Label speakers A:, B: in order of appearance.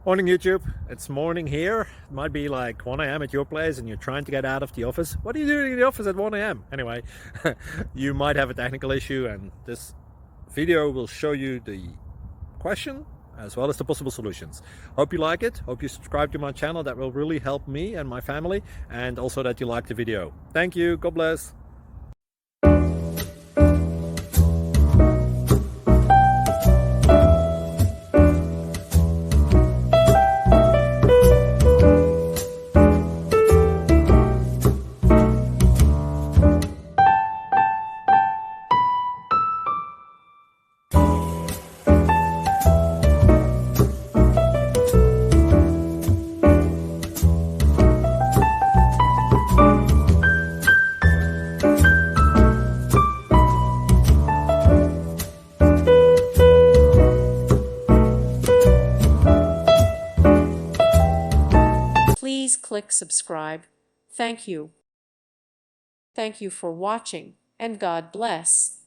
A: Morning YouTube, it's morning here. It might be like 1 a.m. at your place and you're trying to get out of the office. What are you doing in the office at 1 a.m.? Anyway, you might have a technical issue and this video will show you the question as well as the possible solutions. Hope you like it, hope you subscribe to my channel. That will really help me and my family, and also that you like the video. Thank you, God bless.
B: Please click subscribe. Thank you. Thank you for watching, and God bless.